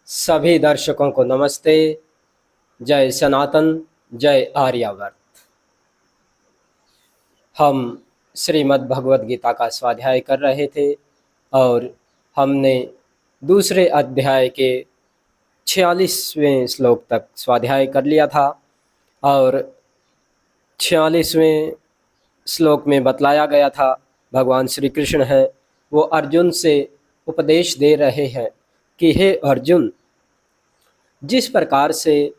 सभी दर्शकों को नमस्ते। जय सनातन, जय आर्यावर्त। हम श्रीमद् भगवद गीता का स्वाध्याय कर रहे थे और हमने दूसरे अध्याय के 46वें श्लोक तक स्वाध्याय कर लिया था और 46वें श्लोक में बतलाया गया था, भगवान श्री कृष्ण हैं वो अर्जुन से उपदेश दे रहे हैं कि हे अर्जुन, जिस प्रकार से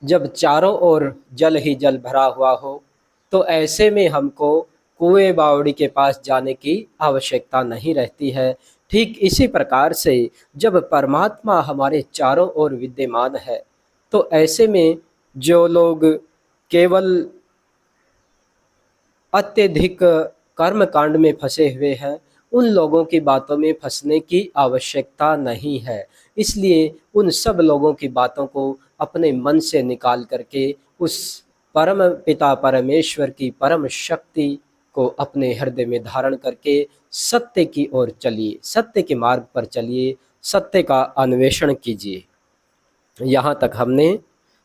जब चारों ओर जल ही जल भरा हुआ हो तो ऐसे में हमको कुएं बावड़ी के पास जाने की आवश्यकता नहीं रहती है। ठीक इसी प्रकार से जब परमात्मा हमारे चारों ओर विद्यमान है तो ऐसे में जो लोग केवल अत्यधिक कर्म कांड में फंसे हुए हैं उन लोगों की बातों में फंसने की आवश्यकता नहीं है। इसलिए उन सब लोगों की बातों को अपने मन से निकाल करके उस परम पिता परमेश्वर की परम शक्ति को अपने हृदय में धारण करके सत्य की ओर चलिए, सत्य के मार्ग पर चलिए, सत्य का अन्वेषण कीजिए। यहाँ तक हमने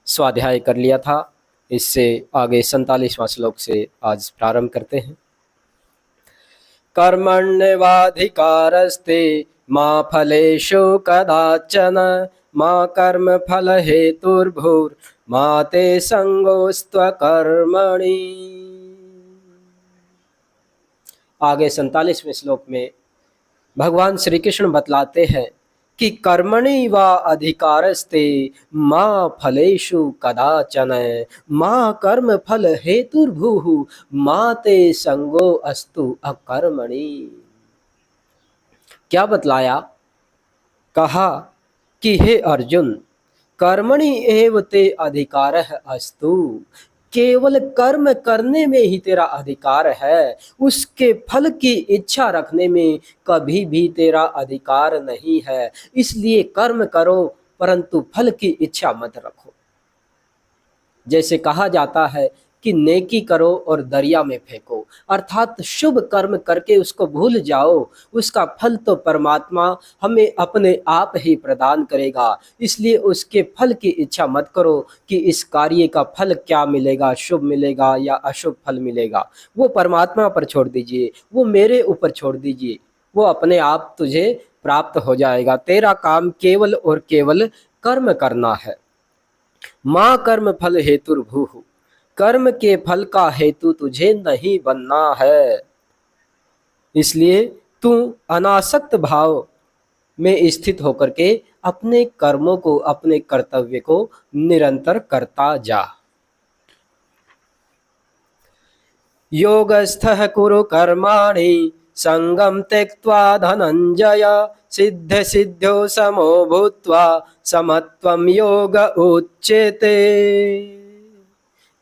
स्वाध्याय कर लिया था। इससे आगे 47वां श्लोक से आज प्रारंभ करते हैं। कर्मण्येवाधिकारस्ते मा फलेषु कदाचन मा कर्म फल हेतुर्भुर्मा ते संगोस्त्वकर्मणि। आगे 47वें श्लोक में भगवान श्री कृष्ण बतलाते हैं कि कर्मणि वा अधिकारस्ते मां फलेषु कदाचन मां कर्म फल हेतुर्भुः मां ते संगो अस्तु अकर्मणि। क्या बतलाया? कहा कि हे अर्जुन, कर्मणि एव ते अधिकारः अस्तु, केवल कर्म करने में ही तेरा अधिकार है, उसके फल की इच्छा रखने में कभी भी तेरा अधिकार नहीं है। इसलिए कर्म करो परंतु फल की इच्छा मत रखो। जैसे कहा जाता है कि नेकी करो और दरिया में फेंको, अर्थात शुभ कर्म करके उसको भूल जाओ, उसका फल तो परमात्मा हमें अपने आप ही प्रदान करेगा। इसलिए उसके फल की इच्छा मत करो कि इस कार्य का फल क्या मिलेगा, शुभ मिलेगा या अशुभ फल मिलेगा। वो परमात्मा पर छोड़ दीजिए, वो मेरे ऊपर छोड़ दीजिए, वो अपने आप तुझे प्राप्त हो जाएगा। तेरा काम केवल और केवल कर्म करना है। माँ कर्म फल हेतुर्भुः, कर्म के फल का हेतु तुझे नहीं बनना है। इसलिए तू अनासक्त भाव में स्थित होकर के अपने कर्मों को, अपने कर्तव्य को निरंतर करता जा। योगस्थः कुरु कर्माणि संगम त्यक्त्वा धनंजय सिद्ध सिद्ध्यो समो भूत्वा समत्वं योग उच्यते।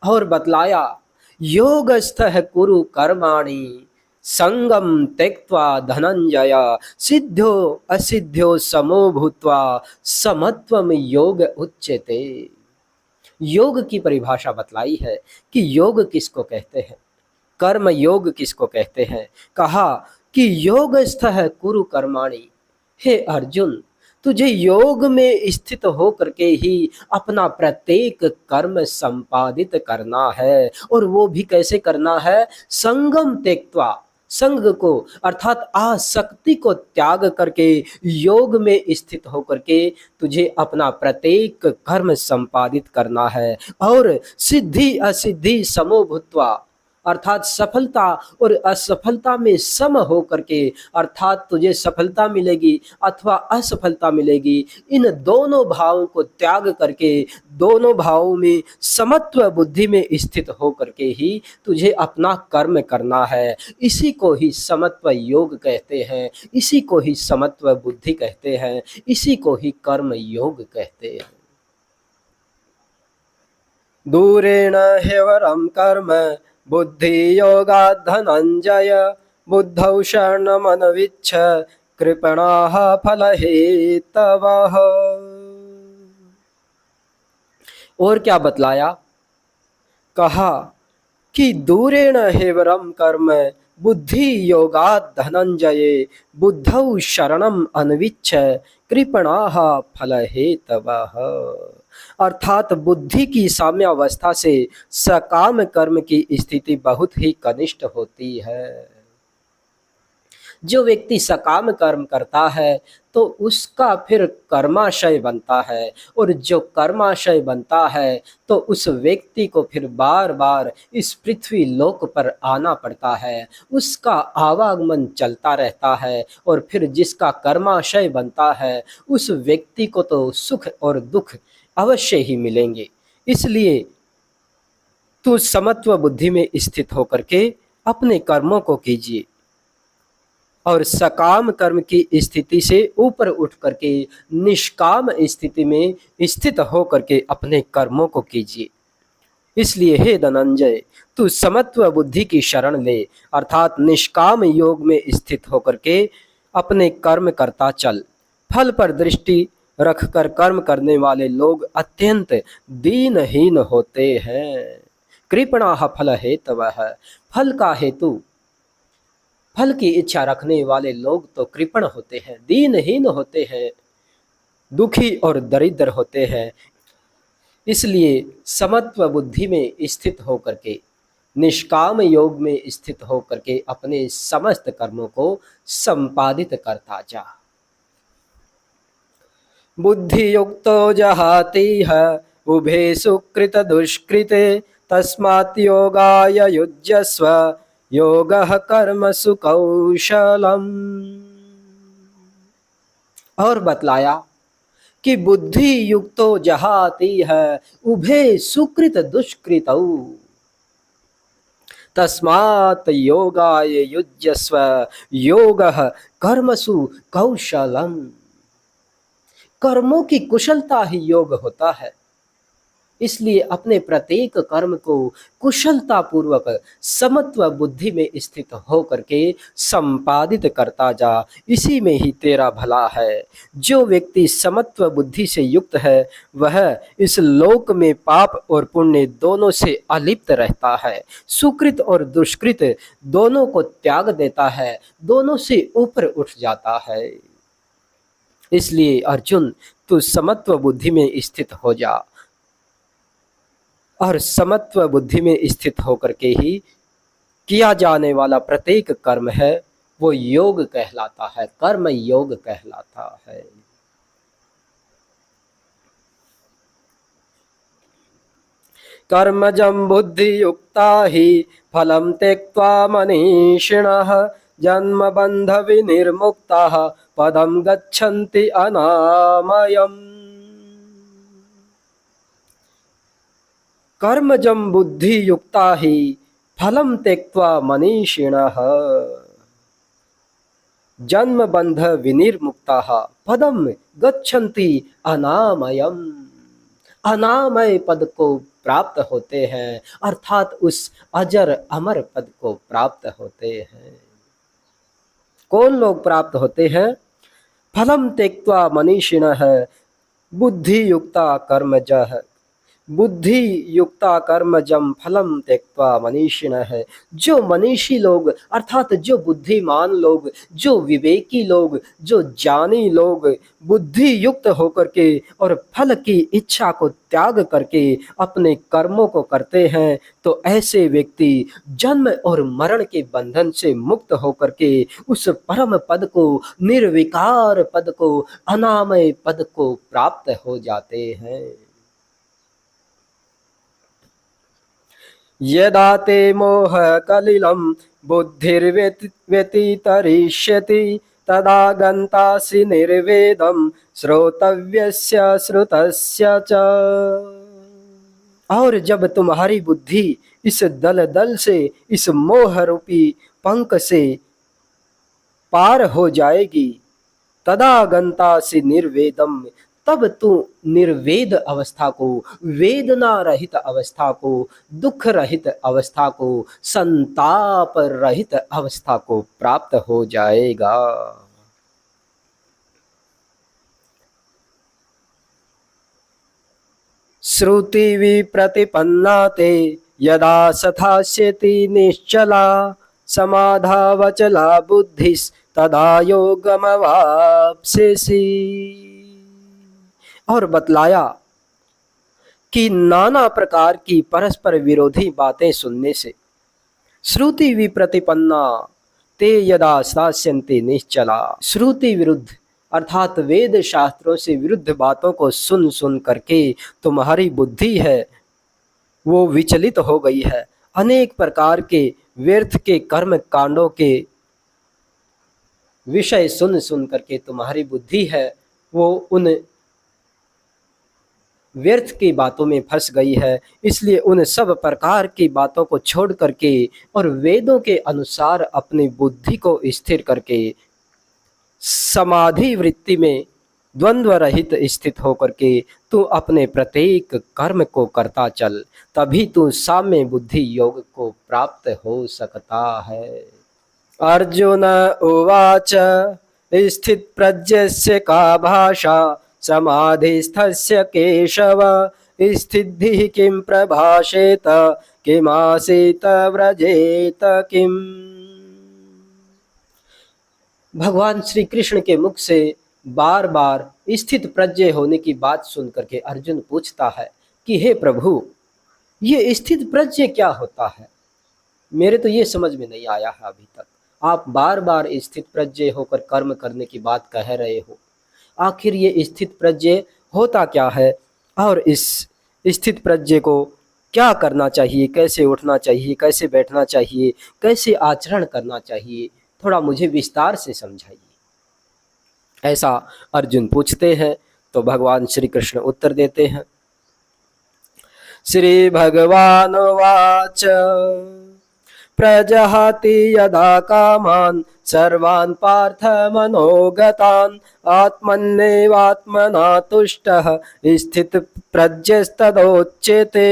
और बतलाया, योगस्थः कुरु कर्माणि संगम त्यक्त्वा धनंजय सिद्ध्यो असिद्ध्यो समो भूत्वा समत्वम योग उच्यते। योग की परिभाषा बतलाई है कि योग किसको कहते हैं, कर्म योग किसको कहते हैं। कहा कि योगस्थः कुरु कर्माणि, हे अर्जुन, तुझे योग में स्थित हो करके ही अपना प्रत्येक कर्म संपादित करना है। और वो भी कैसे करना है? संगम त्यक्त्वा, संग को अर्थात आसक्ति को त्याग करके योग में स्थित होकर के तुझे अपना प्रत्येक कर्म संपादित करना है। और सिद्धि असिद्धि समो भूत्वा, अर्थात सफलता और असफलता में सम हो करके, अर्थात तुझे सफलता मिलेगी अथवा असफलता मिलेगी, इन दोनों भावों को त्याग करके दोनों भावों में समत्व बुद्धि में स्थित हो करके ही तुझे अपना कर्म करना है। इसी को ही समत्व योग कहते हैं, इसी को ही समत्व बुद्धि कहते हैं, इसी को ही कर्म योग कहते हैं। दूरेण ह्यवरं कर्म बुद्धि योगात् धनंजय बुद्धौ शरणमनविच्छ कृपणाः फलहेतवः। और क्या बतलाया? कहा कि दूरेण ह्यवरं कर्म बुद्धि योगात् धनंजय बुद्धौ शरणम अन्विच्छ कृपणाः फलहेतवः। अर्थात बुद्धि की साम्यावस्था से सकाम कर्म की स्थिति बहुत ही कनिष्ठ होती है। जो व्यक्ति सकाम कर्म करता है तो उसका फिर कर्माशय बनता है, और जो कर्माशय बनता है तो उस व्यक्ति को फिर बार बार इस पृथ्वी लोक पर आना पड़ता है, उसका आवागमन चलता रहता है, और फिर जिसका कर्माशय बनता है उस व्यक्ति को तो सुख और दुख अवश्य ही मिलेंगे। इसलिए तू समत्व बुद्धि में स्थित होकर के अपने कर्मों को कीजिए, और सकाम कर्म की स्थिति से ऊपर उठ करके निष्काम स्थिति में स्थित हो करके अपने कर्मों को कीजिए। इसलिए हे धनंजय, तू समत्व बुद्धि की शरण ले, अर्थात निष्काम योग में स्थित होकर के अपने कर्म करता चल। फल पर दृष्टि रखकर कर्म करने वाले लोग अत्यंत दीनहीन होते हैं। कृपणाः फल हेतवः, फल का हेतु, फल की इच्छा रखने वाले लोग तो कृपण होते हैं, दीनहीन होते हैं, दुखी और दरिद्र होते हैं। इसलिए समत्व बुद्धि में स्थित होकर के, निष्काम योग में स्थित होकर के अपने समस्त कर्मों को संपादित करता जा। बुद्धि युक्तो जहातीह उभे सुकृत दुष्कृते तस्मात् योगाय युज्यस्व योगः कर्मसु कौशलम। और बतलाया कि बुद्धि युक्तो जहाती है उभे सुकृत दुष्कृतौ तस्मात् योगाय युज्यस्व योगः कर्मसु कौशलम। कर्मों की कुशलता ही योग होता है, इसलिए अपने प्रत्येक कर्म को कुशलता पूर्वक समत्व बुद्धि में स्थित होकर के संपादित करता जा, इसी में ही तेरा भला है। जो व्यक्ति समत्व बुद्धि से युक्त है वह इस लोक में पाप और पुण्य दोनों से अलिप्त रहता है, सुकृत और दुष्कृत दोनों को त्याग देता है, दोनों से ऊपर उठ जाता है। इसलिए अर्जुन, तू समत्व बुद्धि में स्थित हो जा, और समत्व बुद्धि में स्थित होकर के ही किया जाने वाला प्रत्येक कर्म है वो योग कहलाता है, कर्म योग कहलाता है। कर्मजं बुद्धि युक्ता ही फलं त्यक्त्वा मनीषिणः जन्म बंध विनिर्मुक्ताः पदं गच्छन्ति अनामयम्। कर्मजं बुद्धि युक्ता ही फलं त्यक्त्वा मनीषिणः जन्म बंध विनिर्मुक्ताः पदम गच्छन्ति अनामयम्। अनामय पद को प्राप्त होते हैं, अर्थात उस अजर अमर पद को प्राप्त होते हैं। कौन लोग प्राप्त होते हैं? फलम त्यक्त्वा मनीषिणः बुद्धि युक्ता कर्मजः, बुद्धि युक्ता कर्मजम फलम त्यक्त्वा मनीषिणः। जो मनीषी लोग अर्थात जो बुद्धिमान लोग, जो विवेकी लोग, जो ज्ञानी लोग बुद्धि युक्त होकर के और फल की इच्छा को त्याग करके अपने कर्मों को करते हैं, तो ऐसे व्यक्ति जन्म और मरण के बंधन से मुक्त होकर के उस परम पद को, निर्विकार पद को, अनामय पद को प्राप्त हो जाते हैं। यदा ते मोह कलिलं बुद्धिर्व्यतितरिष्यति तदा गन्तासि निर्वेदं श्रोतव्यस्य श्रुतस्य च। और जब तुम्हारी बुद्धि इस दलदल से, इस मोह रूपी पंख से पार हो जाएगी, तदा गन्तासि निर्वेदम, तब तू निर्वेद अवस्था को, वेदना रहित अवस्था को, दुख रहित अवस्था को, संताप रहित अवस्था को प्राप्त हो जाएगा। श्रुति विप्रतिपन्ना ते यदा सथास्यति निश्चला समाधावचला बुद्धिस् तदा योगमवाप्स्यसि। और बतलाया कि नाना प्रकार की परस्पर विरोधी बातें सुनने से श्रुति विप्रतिपन्ना ते यदा स्थास्यन्ति निश्चला। श्रुति विरुद्ध अर्थात वेद शास्त्रों से विरुद्ध बातों को सुन सुन करके तुम्हारी बुद्धि है वो विचलित हो गई है। अनेक प्रकार के व्यर्थ के कर्म कांडों के विषय सुन सुन करके तुम्हारी बुद्धि है वो उन व्यर्थ की बातों में फंस गई है। इसलिए उन सब प्रकार की बातों को छोड़ करके और वेदों के अनुसार अपनी बुद्धि को स्थिर करके समाधि वृत्ति में द्वंद्व रहित स्थित होकर के तू अपने प्रत्येक कर्म को करता चल, तभी तू साम्य बुद्धि योग को प्राप्त हो सकता है। अर्जुन उवाच स्थित प्रज्ञस्य का भाषा समाधिस्थस्य केशव स्थितिः किं प्रभाषेत किमासीत व्रजेत किम। भगवान श्री कृष्ण के मुख से बार बार स्थित प्रज्ञ होने की बात सुन करके अर्जुन पूछता है कि हे प्रभु, ये स्थित प्रज्ञ क्या होता है? मेरे तो ये समझ में नहीं आया है अभी तक। आप बार बार स्थित प्रज्ञ होकर कर्म करने की बात कह रहे हो, आखिर ये स्थित प्रज्ञ होता क्या है और इस स्थित प्रज्ञ को क्या करना चाहिए, कैसे उठना चाहिए, कैसे बैठना चाहिए, कैसे आचरण करना चाहिए, थोड़ा मुझे विस्तार से समझाइए। ऐसा अर्जुन पूछते हैं तो भगवान श्री कृष्ण उत्तर देते हैं। श्री भगवान वाच प्रजहाति यदा कामान् सर्वान् पार्थ मनोगतान् आत्मन्नेवात्मना तुष्टः स्थित प्रज्ञस्तदोच्यते।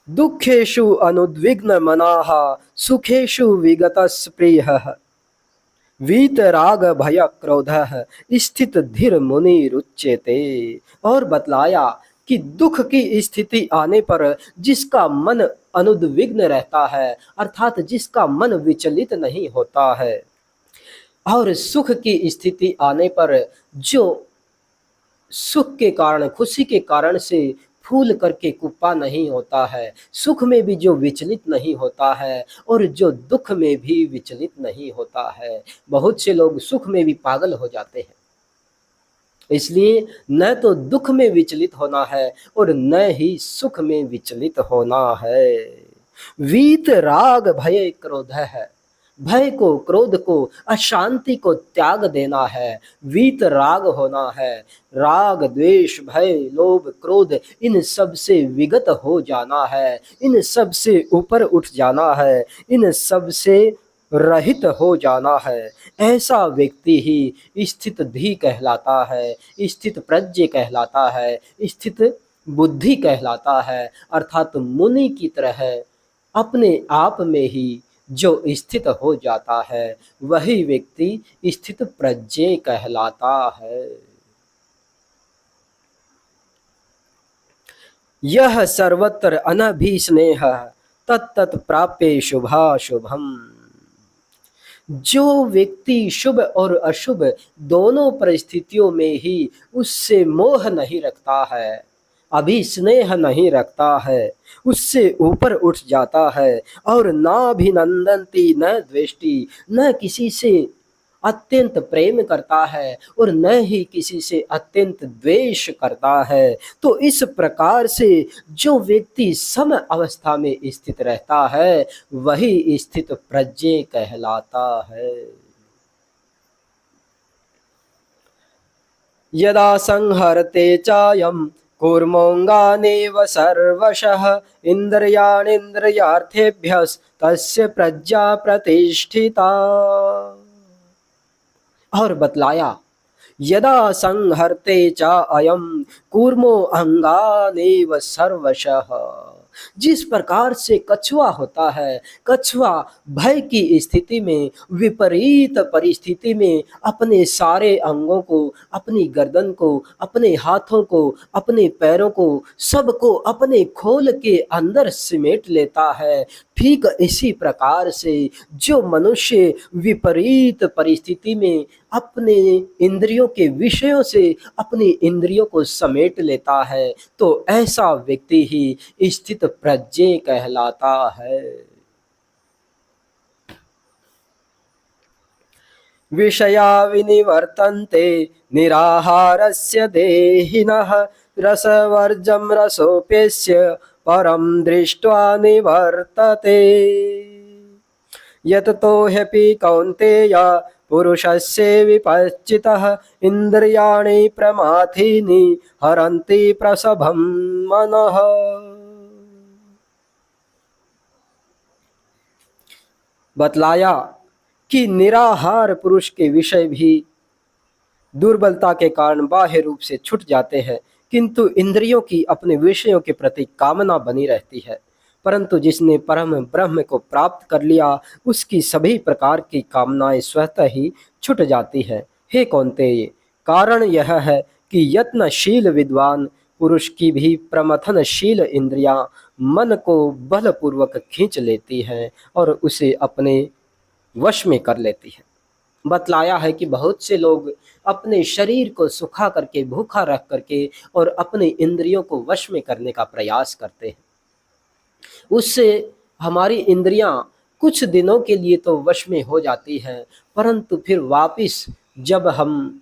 दुःखेषु अनुद्विग्न मनाः सुखेषु विगतस्पृहः वीतराग भय क्रोधः स्थित धीर मुनिरुच्यते। और बतलाया कि दुख की स्थिति आने पर जिसका मन अनुद्विग्न रहता है, अर्थात जिसका मन विचलित नहीं होता है, और सुख की स्थिति आने पर जो सुख के कारण, खुशी के कारण से फूल करके कुप्पा नहीं होता है, सुख में भी जो विचलित नहीं होता है और जो दुख में भी विचलित नहीं होता है। बहुत से लोग सुख में भी पागल हो जाते हैं। इसलिए न तो दुख में विचलित होना है और न ही सुख में विचलित होना है। वीत राग भय क्रोध है, भय को, क्रोध को, अशांति को त्याग देना है। वीत राग होना है, राग द्वेष भय लोभ क्रोध इन सब से विगत हो जाना है, इन सब से ऊपर उठ जाना है, इन सब से रहित हो जाना है। ऐसा व्यक्ति ही स्थित धी कहलाता है, स्थित प्रज्ञ कहलाता है, स्थित बुद्धि कहलाता है। अर्थात मुनि की तरह अपने आप में ही जो स्थित हो जाता है वही व्यक्ति स्थित प्रज्ञ कहलाता है। यह सर्वत्र अनभिस्नेह तत्तत् प्राप्य शुभाशुभम। जो व्यक्ति शुभ और अशुभ दोनों परिस्थितियों में ही उससे मोह नहीं रखता है, अभिस्नेह नहीं रखता है, उससे ऊपर उठ जाता है और नाभिनंदन्ति न द्वेष्टि, न किसी से अत्यंत प्रेम करता है और न ही किसी से अत्यंत द्वेष करता है, तो इस प्रकार से जो व्यक्ति सम अवस्था में स्थित रहता है वही स्थित प्रज्ञ कहलाता है। यदा संहरते चायं कूर्मोऽङ्गानीव सर्वशः इन्द्रियाणीन्द्रियार्थेभ्यस्तस्य प्रज्ञा प्रतिष्ठिता। और बतलाया यदा संहरते चा अयम कूर्मो अंगानेव सर्वशः। जिस प्रकार से कछुआ होता है, कछुआ भय की स्थिति में, विपरीत परिस्थिति में अपने सारे अंगों को, अपनी गर्दन को, अपने हाथों को, अपने पैरों को, सबको अपने खोल के अंदर सिमेट लेता है, ठीक इसी प्रकार से जो मनुष्य विपरीत परिस्थिति में अपने इंद्रियों के विषयों से अपनी इंद्रियों को समेट लेता है, तो ऐसा व्यक्ति ही स्थित प्रज्ञ कहलाता है। विषया विनिवर्तन्ते निराहारस्य देहिनः रसवर्जं रसोऽप्यस्य परं दृष्ट्वा निवर्तते। यततो ह्यपि कौन्तेय पुरुषस्य विपश्चितः इन्द्रियाणि प्रमाथीनि हरन्ति प्रसभं मनः। बतलाया कि निराहार पुरुष के विषय भी दुर्बलता के कारण बाह्य रूप से छूट जाते हैं, किंतु इंद्रियों की अपने विषयों के प्रति कामना बनी रहती है। परंतु जिसने परम ब्रह्म को प्राप्त कर लिया, उसकी सभी प्रकार की कामनाएं स्वतः ही छूट जाती है। हे कौन्तेय, कारण यह है कि यत्नशील विद्वान पुरुष की भी प्रमथनशील इंद्रियां मन को बलपूर्वक खींच लेती हैं और उसे अपने वश में कर लेती है। बतलाया है कि बहुत से लोग अपने शरीर को सुखा करके, भूखा रख करके और अपने इंद्रियों को वश में करने का प्रयास करते हैं। उससे हमारी इंद्रियां कुछ दिनों के लिए तो वश में हो जाती हैं, परंतु फिर वापस जब हम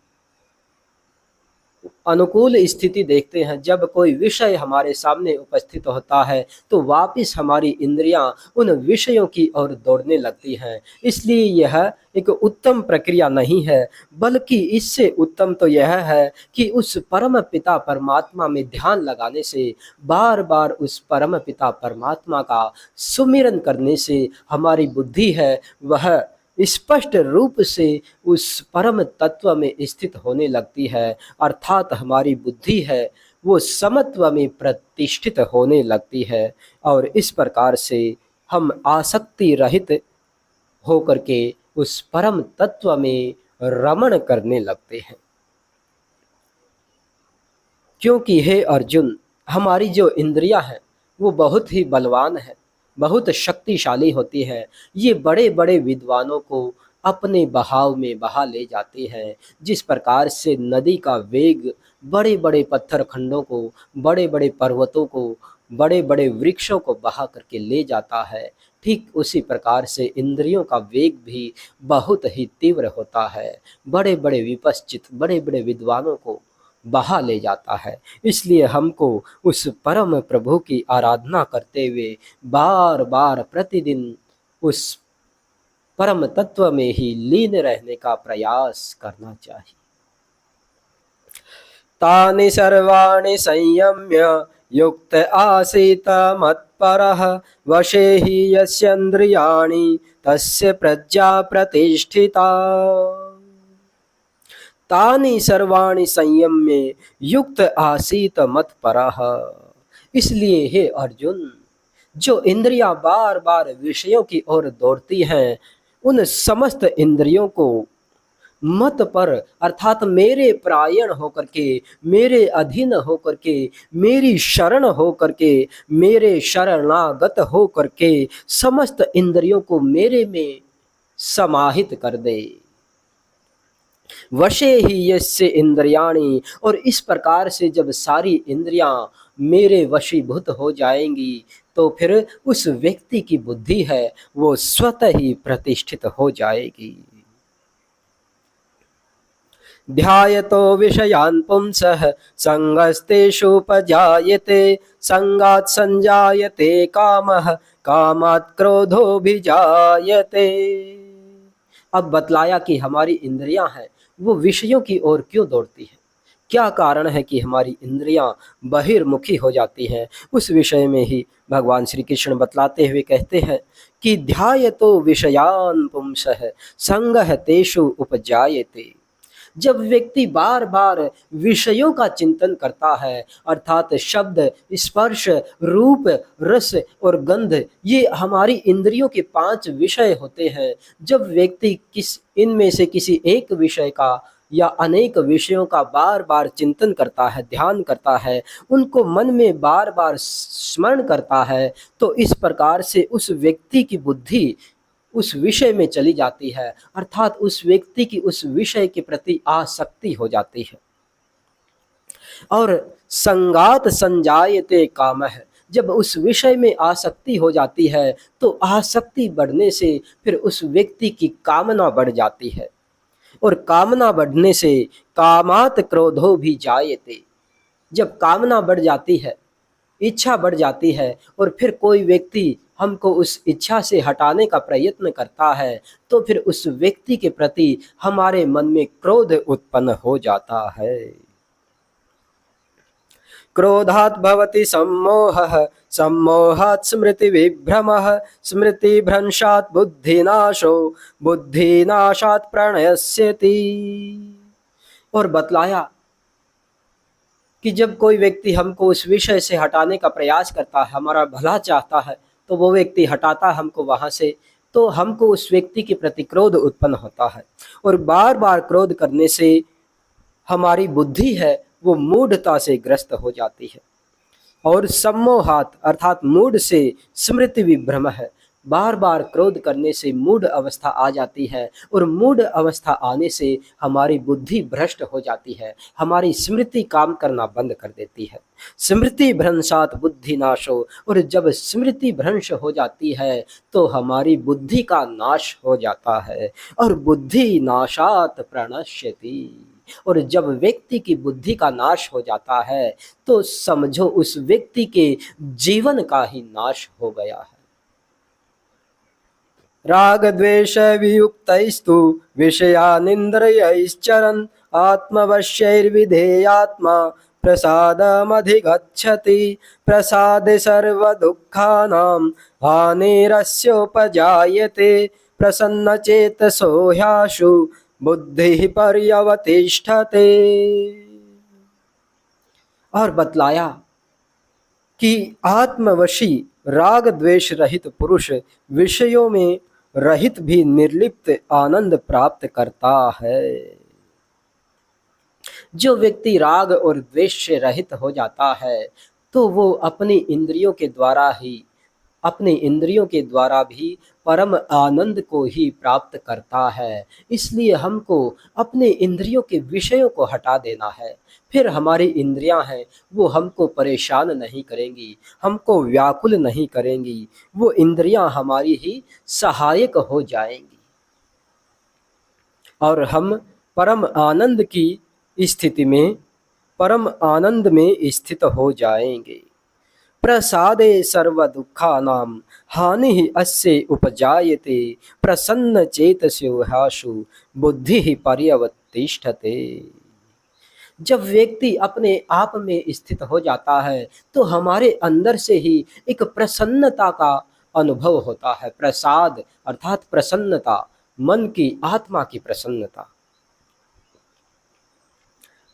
अनुकूल स्थिति देखते हैं, जब कोई विषय हमारे सामने उपस्थित होता है, तो वापस हमारी इंद्रियां उन विषयों की ओर दौड़ने लगती हैं। इसलिए यह एक उत्तम प्रक्रिया नहीं है, बल्कि इससे उत्तम तो यह है कि उस परम पिता परमात्मा में ध्यान लगाने से, बार बार उस परम पिता परमात्मा का सुमिरन करने से हमारी बुद्धि है वह स्पष्ट रूप से उस परम तत्व में स्थित होने लगती है, अर्थात हमारी बुद्धि है वो समत्व में प्रतिष्ठित होने लगती है और इस प्रकार से हम आसक्ति रहित होकर के उस परम तत्व में रमण करने लगते हैं। क्योंकि हे अर्जुन, हमारी जो इंद्रियां हैं वो बहुत ही बलवान है, बहुत शक्तिशाली होती है। ये बड़े बड़े विद्वानों को अपने बहाव में बहा ले जाती है। जिस प्रकार से नदी का वेग बड़े बड़े पत्थर खंडों को, बड़े बड़े पर्वतों को, बड़े बड़े वृक्षों को बहा करके ले जाता है, ठीक उसी प्रकार से इंद्रियों का वेग भी बहुत ही तीव्र होता है। बड़े बड़े विपश्चित, बड़े बड़े विद्वानों को बहा ले जाता है। इसलिए हमको उस परम प्रभु की आराधना करते हुए बार बार प्रतिदिन उस परम तत्व में ही लीन रहने का प्रयास करना चाहिए। तानि सर्वाणि संयम्य युक्त आसीत मत्परः वशे हि यस्येन्द्रियाणि तस्य प्रज्ञा प्रतिष्ठिता। तानि सर्वाणि संयम्य युक्त आसीत मत्परः। इसलिए हे अर्जुन, जो इंद्रियां बार बार विषयों की ओर दौड़ती हैं, उन समस्त इंद्रियों को मत पर अर्थात मेरे प्रायण होकर के, मेरे अधीन होकर के, मेरी शरण होकर के, मेरे शरणागत होकर के समस्त इंद्रियों को मेरे में समाहित कर दे। वशे ही यस्य इंद्रियाणि, और इस प्रकार से जब सारी इंद्रियां मेरे वशीभूत हो जाएंगी तो फिर उस व्यक्ति की बुद्धि है वो स्वतः ही प्रतिष्ठित हो जाएगी। ध्यायतो विषयान् पुंसः संगस्तेषुपजायते संगात् संजायते कामः कामात् क्रोधोऽभिजायते। अब बतलाया कि हमारी इंद्रियां हैं वो विषयों की ओर क्यों दौड़ती हैं, क्या कारण है कि हमारी इंद्रियां बहिर्मुखी हो जाती हैं। उस विषय में ही भगवान श्री कृष्ण बतलाते हुए कहते हैं कि ध्यायतो विषयान् पुंसः संगः तेषु उपजायते। जब व्यक्ति बार बार विषयों का चिंतन करता है, अर्थात शब्द, स्पर्श, रूप, रस और गंध, ये हमारी इंद्रियों के 5 विषय होते हैं। जब व्यक्ति इनमें से किसी एक विषय का या अनेक विषयों का बार बार चिंतन करता है, ध्यान करता है, उनको मन में बार बार स्मरण करता है, तो इस प्रकार से उस व्यक्ति की बुद्धि उस विषय में चली जाती है, अर्थात उस व्यक्ति की उस विषय के प्रति आसक्ति हो जाती है। और संगात संजायते कामः, जब उस विषय में आसक्ति हो जाती है तो आसक्ति बढ़ने से फिर उस व्यक्ति की कामना बढ़ जाती है, और कामना बढ़ने से कामात क्रोधो भी जायते, जब कामना बढ़ जाती है, इच्छा बढ़ जाती है, और फिर कोई व्यक्ति हमको उस इच्छा से हटाने का प्रयत्न करता है तो फिर उस व्यक्ति के प्रति हमारे मन में क्रोध उत्पन्न हो जाता है। क्रोधात् भवति सम्मोहः, सम्मोहात् स्मृतिविभ्रमः, स्मृतिभ्रंशात् बुद्धिनाशो, बुद्धिनाशात् प्रणयस्यति। और बतलाया कि जब कोई व्यक्ति हमको उस विषय से हटाने का प्रयास करता है, हमारा भला चाहता है, तो वो व्यक्ति हटाता है हमको वहाँ से, तो हमको उस व्यक्ति के प्रति क्रोध उत्पन्न होता है, और बार बार क्रोध करने से हमारी बुद्धि है वो मूढ़ता से ग्रस्त हो जाती है। और सम्मोहात अर्थात मूढ़ से स्मृति विभ्रम है, बार बार क्रोध करने से मूढ़ अवस्था आ जाती है, और मूढ़ अवस्था आने से हमारी बुद्धि भ्रष्ट हो जाती है, हमारी स्मृति काम करना बंद कर देती है। स्मृति भ्रंशात बुद्धि नाशो, और जब स्मृति भ्रंश हो जाती है तो हमारी बुद्धि का नाश हो जाता है, और बुद्धि नाशात प्रणश्यति, और जब व्यक्ति की बुद्धि का नाश हो जाता है तो समझो उस व्यक्ति के जीवन का ही नाश हो गया है। राग द्वेष वियुक्तैस्तु विषयानिन्द्रियैश्चरन् आत्मवश्यैर्विधेयात्मा प्रसादमधिगच्छति, प्रसादे सर्वदुःखानां हानिरस्योपजायते, प्रसन्नचेतसो ह्याशु बुद्धि पर्यवतिष्ठते। और बतलाया कि आत्मवशी राग द्वेष रहित पुरुष विषयों में रहित भी निर्लिप्त आनंद प्राप्त करता है। जो व्यक्ति राग और द्वेष से रहित हो जाता है तो वो अपनी इंद्रियों के द्वारा भी परम आनंद को ही प्राप्त करता है। इसलिए हमको अपने इंद्रियों के विषयों को हटा देना है, फिर हमारी इंद्रियां हैं वो हमको परेशान नहीं करेंगी, हमको व्याकुल नहीं करेंगी, वो इंद्रियां हमारी ही सहायक हो जाएंगी, और हम परम आनंद में स्थित हो जाएंगे। प्रसादे सर्व दुखानां हानिः अस्य उपजायते, प्रसन्न चेतसो ह्याशु बुद्धिः पर्यवतिष्ठते। जब व्यक्ति अपने आप में स्थित हो जाता है तो हमारे अंदर से ही एक प्रसन्नता का अनुभव होता है। प्रसाद अर्थात प्रसन्नता, मन की, आत्मा की प्रसन्नता।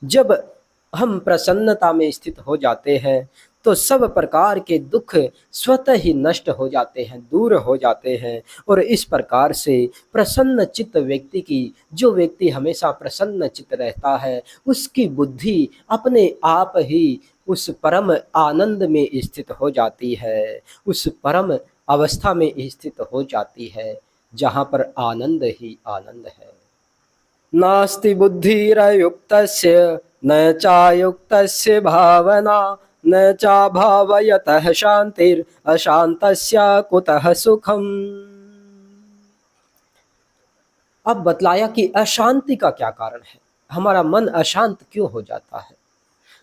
जब हम प्रसन्नता में स्थित हो जाते हैं तो सब प्रकार के दुख स्वतः ही नष्ट हो जाते हैं, दूर हो जाते हैं, और इस प्रकार से प्रसन्न चित्त व्यक्ति की, जो व्यक्ति हमेशा प्रसन्न चित्त रहता है, उसकी बुद्धि अपने आप ही उस परम आनंद में स्थित हो जाती है, उस परम अवस्था में स्थित हो जाती है जहाँ पर आनंद ही आनंद है। नास्ति बुद्धिरयुक्तस्य न चायुक्तस्य भावना, न चाभावयतः शांतिर् अशांतस्य कुतः सुखम। अब बतलाया कि अशांति का क्या कारण है, हमारा मन अशांत क्यों हो जाता है।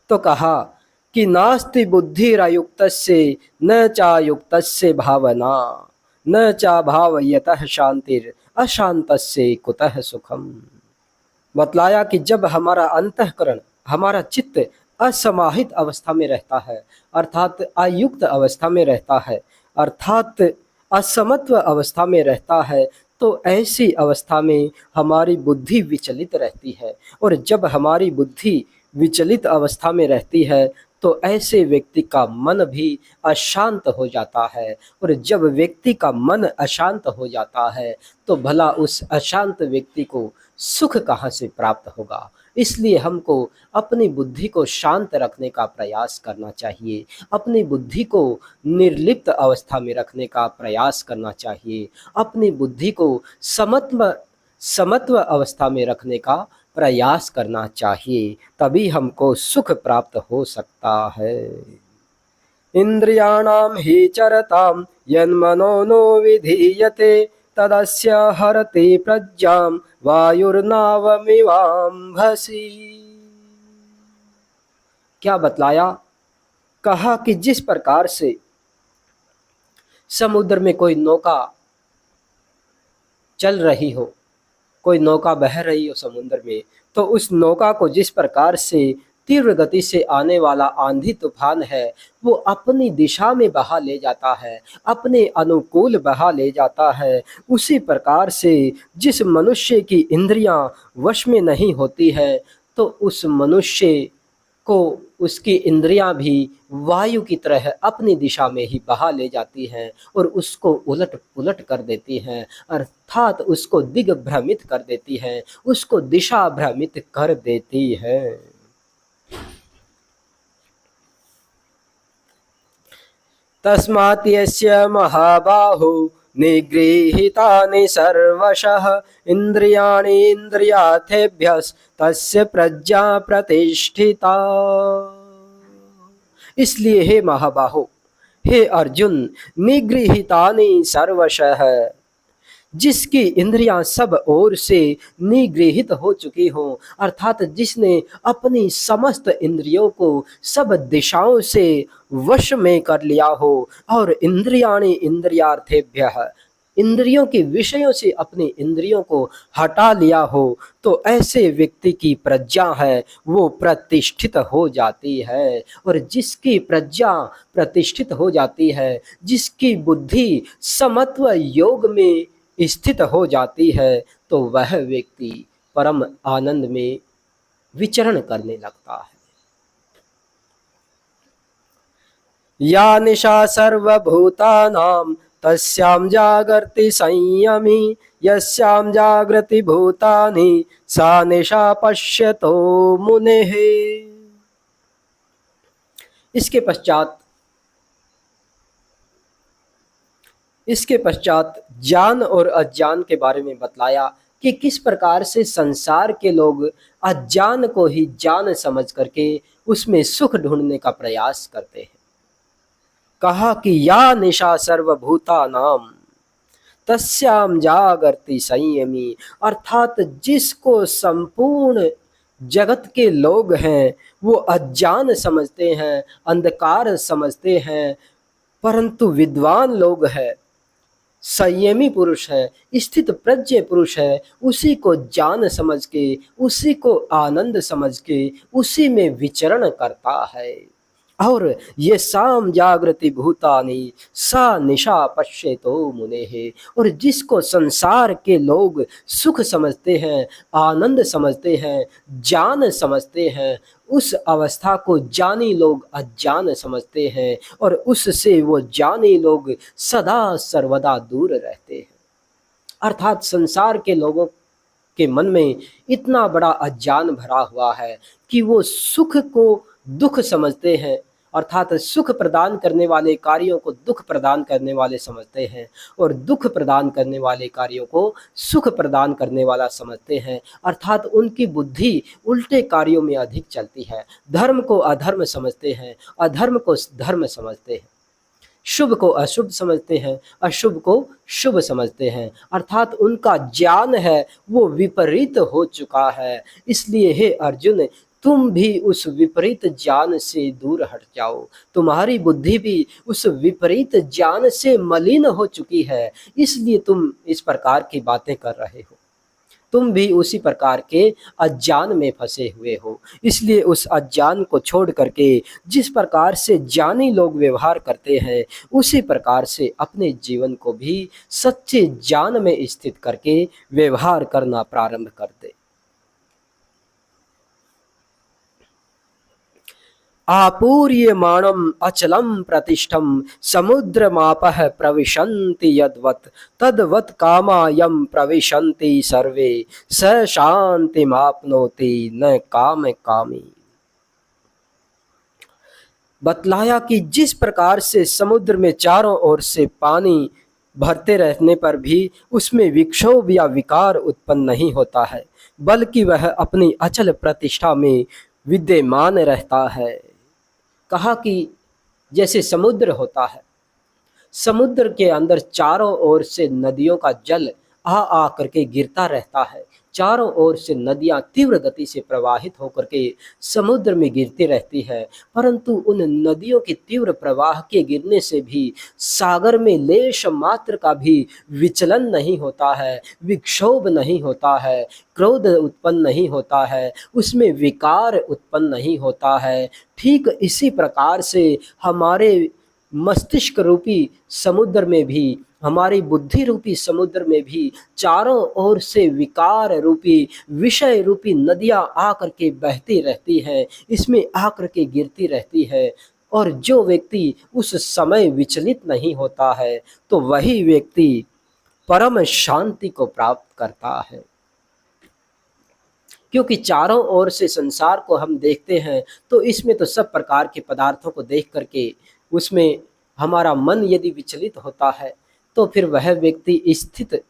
तो कहा कि नास्ति बुद्धिरयुक्तस्य न चायुक्तस्य भावना, न चाभावयतः शांतिर् अशांतस्य कुतः सुखम। बतलाया कि जब हमारा अंतःकरण, हमारा चित्त असमाहित अवस्था में रहता है, अर्थात अयुक्त अवस्था में रहता है, अर्थात असमत्व अवस्था में रहता है, तो ऐसी अवस्था में हमारी बुद्धि विचलित रहती है, और जब हमारी बुद्धि विचलित अवस्था में रहती है तो ऐसे व्यक्ति का मन भी अशांत हो जाता है, और जब व्यक्ति का मन अशांत हो जाता है तो भला उस अशांत व्यक्ति को सुख कहाँ से प्राप्त होगा। इसलिए हमको अपनी बुद्धि को शांत रखने का प्रयास करना चाहिए, अपनी बुद्धि को निर्लिप्त अवस्था में रखने का प्रयास करना चाहिए, अपनी बुद्धि को समत्व समत्व अवस्था में रखने का प्रयास करना चाहिए, तभी हमको सुख प्राप्त हो सकता है। इंद्रियाणाम हि चरताम यन्मनो नो विधीयते तदस्य हरति प्रज्ञाम वायुर्नावमिवाम्भसि। क्या बतलाया? कहा कि जिस प्रकार से समुद्र में कोई नौका चल रही हो, कोई नौका बह रही हो समुद्र में, तो उस नौका को जिस प्रकार से तीव्र गति से आने वाला आंधी तूफान है वो अपनी दिशा में बहा ले जाता है, अपने अनुकूल बहा ले जाता है, उसी प्रकार से जिस मनुष्य की इंद्रियां वश में नहीं होती है तो उस मनुष्य को उसकी इंद्रियां भी वायु की तरह अपनी दिशा में ही बहा ले जाती हैं और उसको उलट पुलट कर देती हैं, अर्थात उसको दिग्भ्रमित कर देती हैं, उसको दिशा भ्रमित कर देती है। तस्मात् यस्य महाबाहो निगृहीतानि सर्वशः इंद्रियाणि इंद्रियार्थेभ्यस्तस्य प्रज्ञा प्रतिष्ठिता। इसलिए हे महाबाहो, हे अर्जुन, निगृहीतानि सर्वशः, जिसकी इंद्रियां सब ओर से निगृहित हो चुकी हों, अर्थात जिसने अपनी समस्त इंद्रियों को सब दिशाओं से वश में कर लिया हो और इंद्रियाणि इंद्रियार्थेभ्यः, इंद्रियों के विषयों से अपनी इंद्रियों को हटा लिया हो, तो ऐसे व्यक्ति की प्रज्ञा है वो प्रतिष्ठित हो जाती है। और जिसकी प्रज्ञा प्रतिष्ठित हो जाती है, जिसकी बुद्धि समत्व योग में स्थित हो जाती है, तो वह व्यक्ति परम आनंद में विचरण करने लगता है। या निशा सर्वभूतानां तस्यां जागर्ति संयमी यस्यां जागृति भूतानि सा निशा पश्यतो मुनेः। इसके पश्चात ज्ञान और अज्ञान के बारे में बतलाया कि किस प्रकार से संसार के लोग अज्ञान को ही ज्ञान समझ करके उसमें सुख ढूंढने का प्रयास करते हैं। कहा कि या निशा सर्वभूतानाम तस्याम जागर्ति संयमी, अर्थात जिसको संपूर्ण जगत के लोग हैं वो अज्ञान समझते हैं, अंधकार समझते हैं, परंतु विद्वान लोग हैं, संयमी पुरुष है, स्थित प्रज्ञ पुरुष है, उसी को ज्ञान समझ के, उसी को आनंद समझ के उसी में विचरण करता है। और ये साम जागृति भूतानि सा निशा पश्येतो मुनेः, और जिसको संसार के लोग सुख समझते हैं, आनंद समझते हैं, ज्ञान समझते हैं, उस अवस्था को ज्ञानी लोग अज्ञान समझते हैं और उससे वो ज्ञानी लोग सदा सर्वदा दूर रहते हैं। अर्थात संसार के लोगों के मन में इतना बड़ा अज्ञान भरा हुआ है कि वो सुख को दुख समझते हैं, अर्थात सुख प्रदान करने वाले कार्यों को दुख प्रदान करने वाले समझते हैं और दुख प्रदान करने वाले कार्यों को सुख प्रदान करने वाला समझते हैं। अर्थात उनकी बुद्धि उल्टे कार्यों में अधिक चलती है, धर्म को अधर्म समझते हैं, अधर्म को धर्म समझते हैं, शुभ को अशुभ समझते हैं, अशुभ को शुभ समझते हैं, अर्थात उनका ज्ञान है वो विपरीत हो चुका है। इसलिए हे अर्जुन, तुम भी उस विपरीत ज्ञान से दूर हट जाओ, तुम्हारी बुद्धि भी उस विपरीत ज्ञान से मलिन हो चुकी है, इसलिए तुम इस प्रकार की बातें कर रहे हो, तुम भी उसी प्रकार के अज्ञान में फंसे हुए हो। इसलिए उस अज्ञान को छोड़ करके जिस प्रकार से ज्ञानी लोग व्यवहार करते हैं उसी प्रकार से अपने जीवन को भी सच्चे ज्ञान में स्थित करके व्यवहार करना प्रारंभ कर दे। आपूर्यमाणम अचलम प्रतिष्ठम समुद्रमापः प्रविशन्ति यद्वत् तद्वत् कामायम प्रविशन्ति सर्वे स शांतिमाप्नोति न काम कामी। बतलाया कि जिस प्रकार से समुद्र में चारों ओर से पानी भरते रहने पर भी उसमें विक्षोभ या विकार उत्पन्न नहीं होता है, बल्कि वह अपनी अचल प्रतिष्ठा में विद्यमान रहता है। कहा कि जैसे समुद्र होता है, समुद्र के अंदर चारों ओर से नदियों का जल आ करके गिरता रहता है। चारों ओर से नदियां तीव्र गति से प्रवाहित होकर के समुद्र में गिरती रहती है, परंतु उन नदियों के तीव्र प्रवाह के गिरने से भी सागर में लेश मात्र का भी विचलन नहीं होता है, विक्षोभ नहीं होता है, क्रोध उत्पन्न नहीं होता है, उसमें विकार उत्पन्न नहीं होता है। ठीक इसी प्रकार से हमारे मस्तिष्क रूपी समुद्र में भी, हमारी बुद्धि रूपी समुद्र में भी चारों ओर से विकार रूपी, विषय रूपी नदियां आकर के बहती रहती हैं, इसमें आकर के गिरती रहती है। और जो व्यक्ति उस समय विचलित नहीं होता है तो वही व्यक्ति परम शांति को प्राप्त करता है। क्योंकि चारों ओर से संसार को हम देखते हैं तो इसमें तो सब प्रकार के पदार्थों को देख करके उसमें हमारा मन यदि विचलित होता है तो फिर वह व्यक्ति स्थित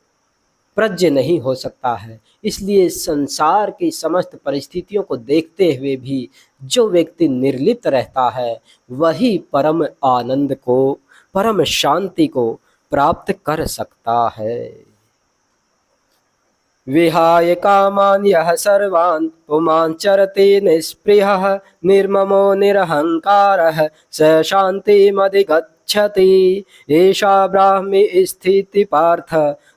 प्रज्ञ नहीं हो सकता है। इसलिए संसार की समस्त परिस्थितियों को देखते हुए भी जो व्यक्ति निर्लिप्त रहता है वही परम आनंद को, परम शांति को प्राप्त कर सकता है। विहाय कामान् यः सर्वान् पुमान् चरति निःस्पृहः निर्ममो निरहङ्कारः स शान्तिमधिगच्छति। एषा ब्राह्मी स्थितिः पार्थ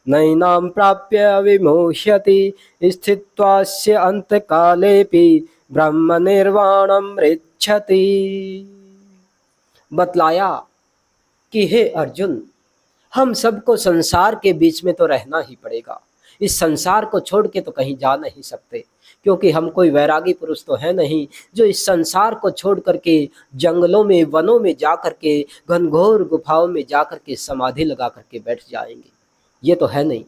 नैनां प्राप्य विमुह्यति स्थित्वास्य अंतकालेऽपि ब्रह्म निर्वाणं मृच्छति। बतलाया कि हे अर्जुन, हम सबको संसार के बीच में तो रहना ही पड़ेगा, इस संसार को छोड़ के तो कहीं जा नहीं सकते, क्योंकि हम कोई वैरागी पुरुष तो है नहीं जो इस संसार को छोड़ करके जंगलों में, वनों में जा करके, घनघोर गुफाओं में जा करके समाधि लगा करके बैठ जाएंगे। ये तो है नहीं,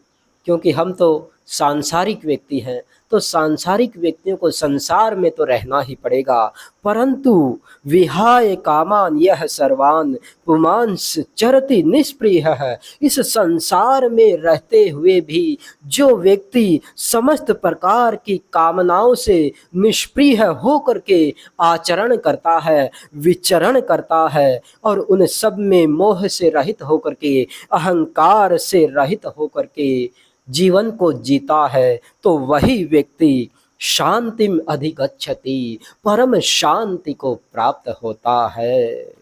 क्योंकि हम तो सांसारिक व्यक्ति हैं, तो सांसारिक व्यक्तियों को संसार में तो रहना ही पड़ेगा। परंतु विहाय कामान यह सर्वान पुमांस चरति निष्प्रियः, इस संसार में रहते हुए भी जो व्यक्ति समस्त प्रकार की कामनाओं से निष्प्रिय होकर के आचरण करता है, विचरण करता है और उन सब में मोह से रहित होकर के, अहंकार से रहित होकर के जीवन को जीता है, तो वही व्यक्ति शांतिम अधिगच्छति, परम शांति को प्राप्त होता है।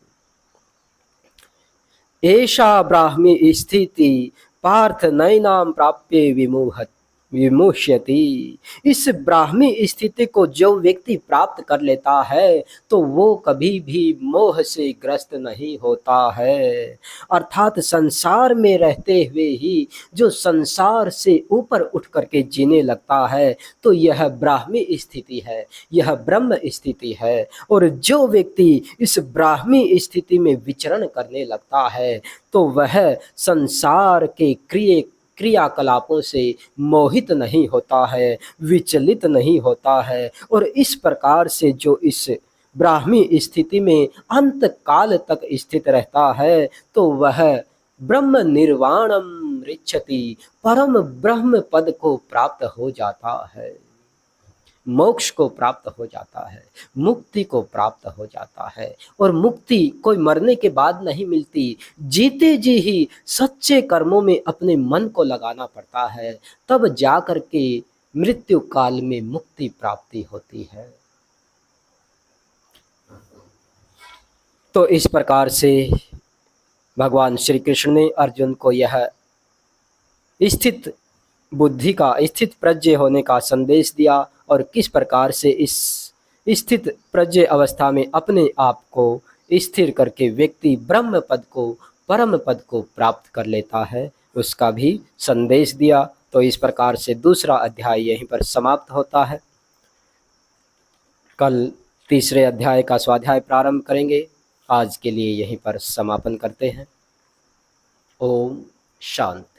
एषा ब्राह्मी स्थिति पार्थ नैनां प्राप्य विमुह्यति। इस ब्राह्मी स्थिति को जो व्यक्ति प्राप्त कर लेता है तो वो कभी भी मोह से ग्रस्त नहीं होता है। अर्थात संसार में रहते हुए ही जो संसार से ऊपर उठ करके जीने लगता है तो यह ब्राह्मी स्थिति है, यह ब्रह्म स्थिति है। और जो व्यक्ति इस ब्राह्मी स्थिति में विचरण करने लगता है तो वह संसार के क्रियाकलापों से मोहित नहीं होता है, विचलित नहीं होता है। और इस प्रकार से जो इस ब्राह्मी स्थिति में अंत काल तक स्थित रहता है तो वह ब्रह्म निर्वाणम मृच्छति, परम ब्रह्म पद को प्राप्त हो जाता है, मोक्ष को प्राप्त हो जाता है, मुक्ति को प्राप्त हो जाता है। और मुक्ति कोई मरने के बाद नहीं मिलती, जीते जी ही सच्चे कर्मों में अपने मन को लगाना पड़ता है, तब जाकर के मृत्यु काल में मुक्ति प्राप्ति होती है। तो इस प्रकार से भगवान श्री कृष्ण ने अर्जुन को यह स्थित बुद्धि का, स्थित प्रज्ञ होने का संदेश दिया और किस प्रकार से इस स्थित प्रज्ञ अवस्था में अपने आप को स्थिर करके व्यक्ति ब्रह्म पद को, परम पद को प्राप्त कर लेता है, उसका भी संदेश दिया। तो इस प्रकार से दूसरा अध्याय यहीं पर समाप्त होता है। कल तीसरे अध्याय का स्वाध्याय प्रारंभ करेंगे। आज के लिए यहीं पर समापन करते हैं। ओम शांति।